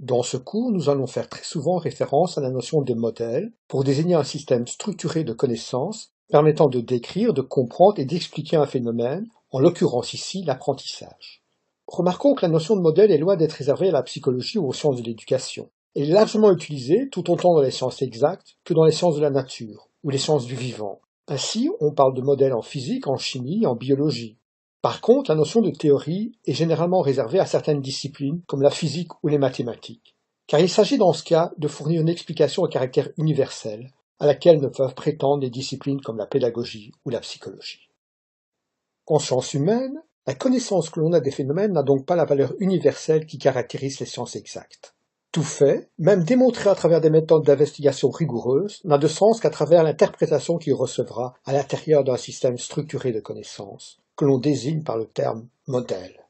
Dans ce cours, nous allons faire très souvent référence à la notion de modèle pour désigner un système structuré de connaissances permettant de décrire, de comprendre et d'expliquer un phénomène, en l'occurrence ici l'apprentissage. Remarquons que la notion de modèle est loin d'être réservée à la psychologie ou aux sciences de l'éducation. Elle est largement utilisée tout autant dans les sciences exactes que dans les sciences de la nature ou les sciences du vivant. Ainsi, on parle de modèle en physique, en chimie, en biologie. Par contre, la notion de théorie est généralement réservée à certaines disciplines, comme la physique ou les mathématiques, car il s'agit dans ce cas de fournir une explication à caractère universel, à laquelle ne peuvent prétendre des disciplines comme la pédagogie ou la psychologie. En sciences humaines, la connaissance que l'on a des phénomènes n'a donc pas la valeur universelle qui caractérise les sciences exactes. Tout fait, même démontré à travers des méthodes d'investigation rigoureuses, n'a de sens qu'à travers l'interprétation qu'il recevra à l'intérieur d'un système structuré de connaissances, que l'on désigne par le terme modèle.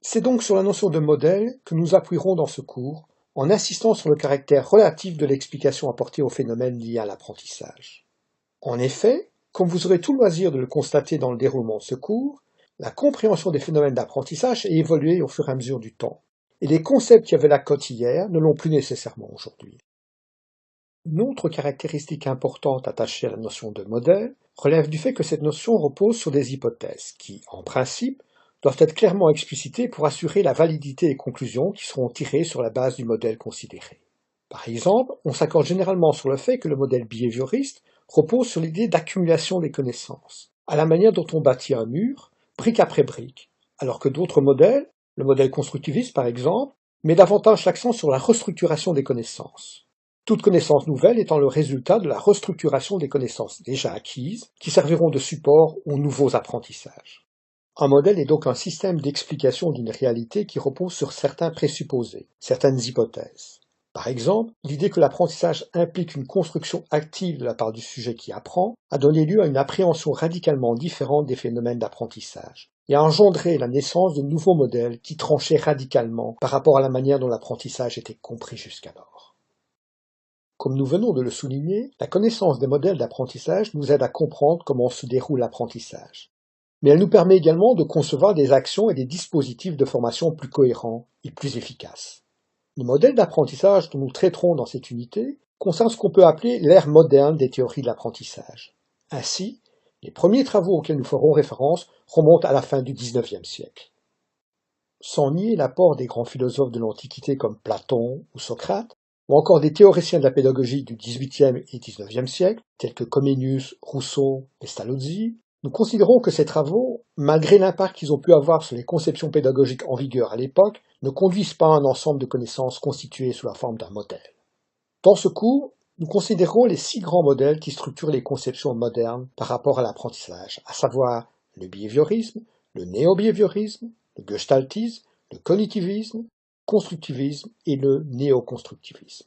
C'est donc sur la notion de modèle que nous appuierons dans ce cours, en insistant sur le caractère relatif de l'explication apportée aux phénomènes liés à l'apprentissage. En effet, comme vous aurez tout loisir de le constater dans le déroulement de ce cours, la compréhension des phénomènes d'apprentissage a évolué au fur et à mesure du temps, et les concepts qui avaient la cote hier ne l'ont plus nécessairement aujourd'hui. Une autre caractéristique importante attachée à la notion de modèle relève du fait que cette notion repose sur des hypothèses qui, en principe, doivent être clairement explicitées pour assurer la validité des conclusions qui seront tirées sur la base du modèle considéré. Par exemple, on s'accorde généralement sur le fait que le modèle behavioriste repose sur l'idée d'accumulation des connaissances, à la manière dont on bâtit un mur, brique après brique, alors que d'autres modèles, le modèle constructiviste par exemple, met davantage l'accent sur la restructuration des connaissances. Toute connaissance nouvelle étant le résultat de la restructuration des connaissances déjà acquises, qui serviront de support aux nouveaux apprentissages. Un modèle est donc un système d'explication d'une réalité qui repose sur certains présupposés, certaines hypothèses. Par exemple, l'idée que l'apprentissage implique une construction active de la part du sujet qui apprend a donné lieu à une appréhension radicalement différente des phénomènes d'apprentissage et a engendré la naissance de nouveaux modèles qui tranchaient radicalement par rapport à la manière dont l'apprentissage était compris jusqu'alors. Comme nous venons de le souligner, la connaissance des modèles d'apprentissage nous aide à comprendre comment se déroule l'apprentissage. Mais elle nous permet également de concevoir des actions et des dispositifs de formation plus cohérents et plus efficaces. Les modèles d'apprentissage dont nous traiterons dans cette unité concernent ce qu'on peut appeler l'ère moderne des théories de l'apprentissage. Ainsi, les premiers travaux auxquels nous ferons référence remontent à la fin du XIXe siècle. Sans nier l'apport des grands philosophes de l'Antiquité comme Platon ou Socrate, ou encore des théoriciens de la pédagogie du XVIIIe et XIXe siècle, tels que Comenius, Rousseau, Pestalozzi, nous considérons que ces travaux, malgré l'impact qu'ils ont pu avoir sur les conceptions pédagogiques en vigueur à l'époque, ne conduisent pas à un ensemble de connaissances constituées sous la forme d'un modèle. Dans ce cours, nous considérons les 6 grands modèles qui structurent les conceptions modernes par rapport à l'apprentissage, à savoir le behaviorisme, le néo-behaviorisme, le gestaltisme, le cognitivisme, le constructivisme et le néoconstructivisme.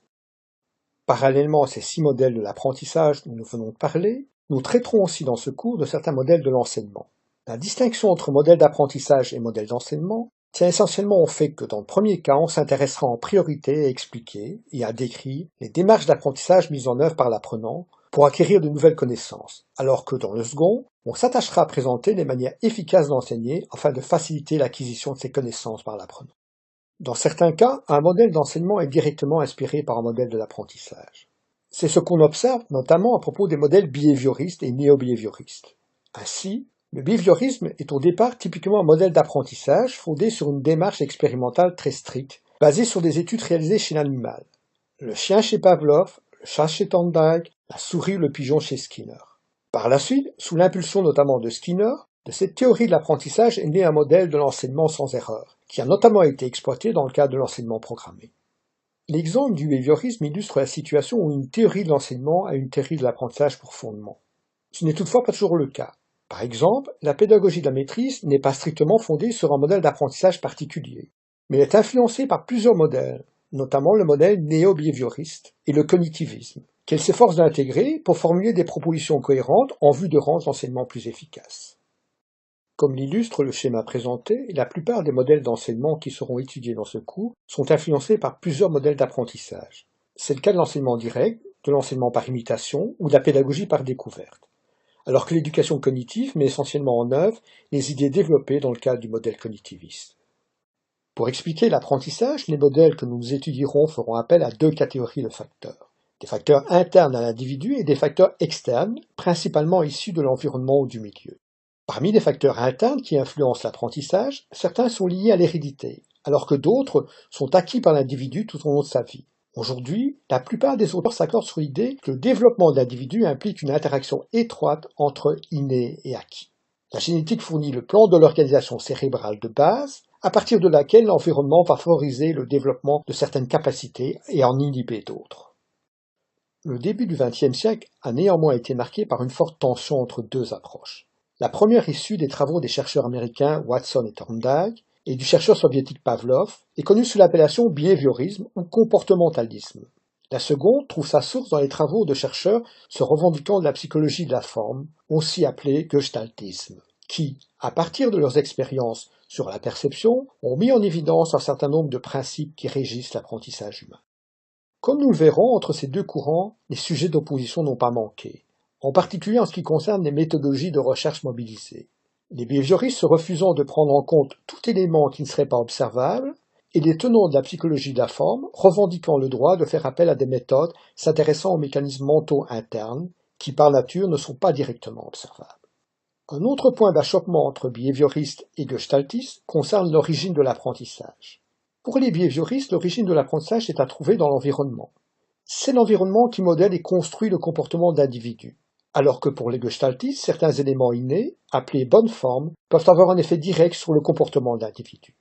Parallèlement à ces 6 modèles de l'apprentissage dont nous venons de parler, nous traiterons aussi dans ce cours de certains modèles de l'enseignement. La distinction entre modèle d'apprentissage et modèle d'enseignement tient essentiellement au fait que dans le premier cas, on s'intéressera en priorité à expliquer et à décrire les démarches d'apprentissage mises en œuvre par l'apprenant pour acquérir de nouvelles connaissances, alors que dans le second, on s'attachera à présenter les manières efficaces d'enseigner afin de faciliter l'acquisition de ces connaissances par l'apprenant. Dans certains cas, un modèle d'enseignement est directement inspiré par un modèle de l'apprentissage. C'est ce qu'on observe notamment à propos des modèles behavioristes et néo-behavioristes. Ainsi, le behaviorisme est au départ typiquement un modèle d'apprentissage fondé sur une démarche expérimentale très stricte, basée sur des études réalisées chez l'animal. Le chien chez Pavlov, le chat chez Thorndike, la souris ou le pigeon chez Skinner. Par la suite, sous l'impulsion notamment de Skinner, de cette théorie de l'apprentissage est né un modèle de l'enseignement sans erreur, qui a notamment été exploité dans le cadre de l'enseignement programmé. L'exemple du behaviorisme illustre la situation où une théorie de l'enseignement a une théorie de l'apprentissage pour fondement. Ce n'est toutefois pas toujours le cas. Par exemple, la pédagogie de la maîtrise n'est pas strictement fondée sur un modèle d'apprentissage particulier, mais est influencée par plusieurs modèles, notamment le modèle néo-behavioriste et le cognitivisme, qu'elle s'efforce d'intégrer pour formuler des propositions cohérentes en vue de rendre l'enseignement plus efficace. Comme l'illustre le schéma présenté, la plupart des modèles d'enseignement qui seront étudiés dans ce cours sont influencés par plusieurs modèles d'apprentissage. C'est le cas de l'enseignement direct, de l'enseignement par imitation ou de la pédagogie par découverte, alors que l'éducation cognitive met essentiellement en œuvre les idées développées dans le cadre du modèle cognitiviste. Pour expliquer l'apprentissage, les modèles que nous étudierons feront appel à deux catégories de facteurs. Des facteurs internes à l'individu et des facteurs externes, principalement issus de l'environnement ou du milieu. Parmi les facteurs internes qui influencent l'apprentissage, certains sont liés à l'hérédité, alors que d'autres sont acquis par l'individu tout au long de sa vie. Aujourd'hui, la plupart des auteurs s'accordent sur l'idée que le développement de l'individu implique une interaction étroite entre inné et acquis. La génétique fournit le plan de l'organisation cérébrale de base, à partir de laquelle l'environnement va favoriser le développement de certaines capacités et en inhiber d'autres. Le début du XXe siècle a néanmoins été marqué par une forte tension entre deux approches. La première issue des travaux des chercheurs américains Watson et Thorndike et du chercheur soviétique Pavlov est connue sous l'appellation behaviorisme ou comportementalisme. La seconde trouve sa source dans les travaux de chercheurs se revendiquant de la psychologie de la forme, aussi appelée gestaltisme, qui, à partir de leurs expériences sur la perception, ont mis en évidence un certain nombre de principes qui régissent l'apprentissage humain. Comme nous le verrons, entre ces deux courants, les sujets d'opposition n'ont pas manqué, en particulier en ce qui concerne les méthodologies de recherche mobilisées. Les behavioristes se refusant de prendre en compte tout élément qui ne serait pas observable, et les tenants de la psychologie de la forme revendiquant le droit de faire appel à des méthodes s'intéressant aux mécanismes mentaux internes, qui par nature ne sont pas directement observables. Un autre point d'achoppement entre behavioristes et gestaltistes concerne l'origine de l'apprentissage. Pour les behavioristes, l'origine de l'apprentissage est à trouver dans l'environnement. C'est l'environnement qui modèle et construit le comportement de l'individu, alors que pour les gestaltistes, certains éléments innés, appelés bonnes formes, peuvent avoir un effet direct sur le comportement de l'individu.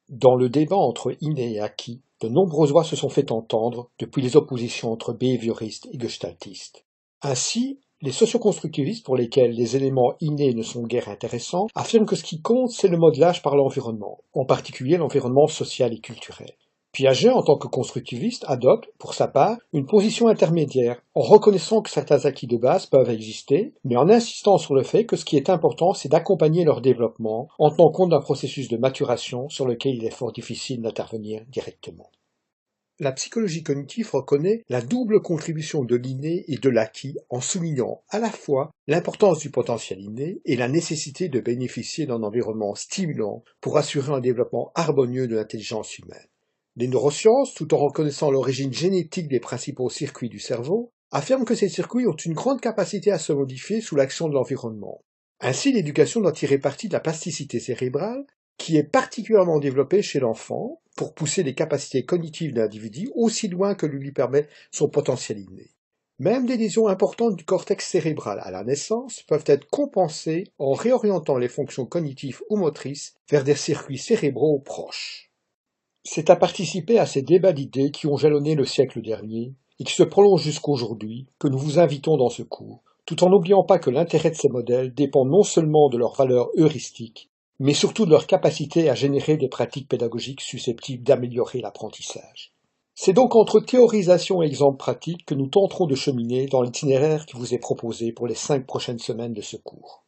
Dans le débat entre inné et acquis, de nombreuses voix se sont fait entendre depuis les oppositions entre behavioristes et gestaltistes. Ainsi, les socioconstructivistes, pour lesquels les éléments innés ne sont guère intéressants, affirment que ce qui compte, c'est le modelage par l'environnement, en particulier l'environnement social et culturel. Piaget, en tant que constructiviste, adopte, pour sa part, une position intermédiaire, en reconnaissant que certains acquis de base peuvent exister, mais en insistant sur le fait que ce qui est important, c'est d'accompagner leur développement, en tenant compte d'un processus de maturation sur lequel il est fort difficile d'intervenir directement. La psychologie cognitive reconnaît la double contribution de l'inné et de l'acquis en soulignant à la fois l'importance du potentiel inné et la nécessité de bénéficier d'un environnement stimulant pour assurer un développement harmonieux de l'intelligence humaine. Les neurosciences, tout en reconnaissant l'origine génétique des principaux circuits du cerveau, affirment que ces circuits ont une grande capacité à se modifier sous l'action de l'environnement. Ainsi, l'éducation doit tirer parti de la plasticité cérébrale, qui est particulièrement développée chez l'enfant, pour pousser les capacités cognitives de l'individu aussi loin que lui permet son potentiel inné. Même des lésions importantes du cortex cérébral à la naissance peuvent être compensées en réorientant les fonctions cognitives ou motrices vers des circuits cérébraux proches. C'est à participer à ces débats d'idées qui ont jalonné le siècle dernier et qui se prolongent jusqu'aujourd'hui que nous vous invitons dans ce cours, tout en n'oubliant pas que l'intérêt de ces modèles dépend non seulement de leur valeur heuristique, mais surtout de leur capacité à générer des pratiques pédagogiques susceptibles d'améliorer l'apprentissage. C'est donc entre théorisation et exemples pratiques que nous tenterons de cheminer dans l'itinéraire qui vous est proposé pour les 5 prochaines semaines de ce cours.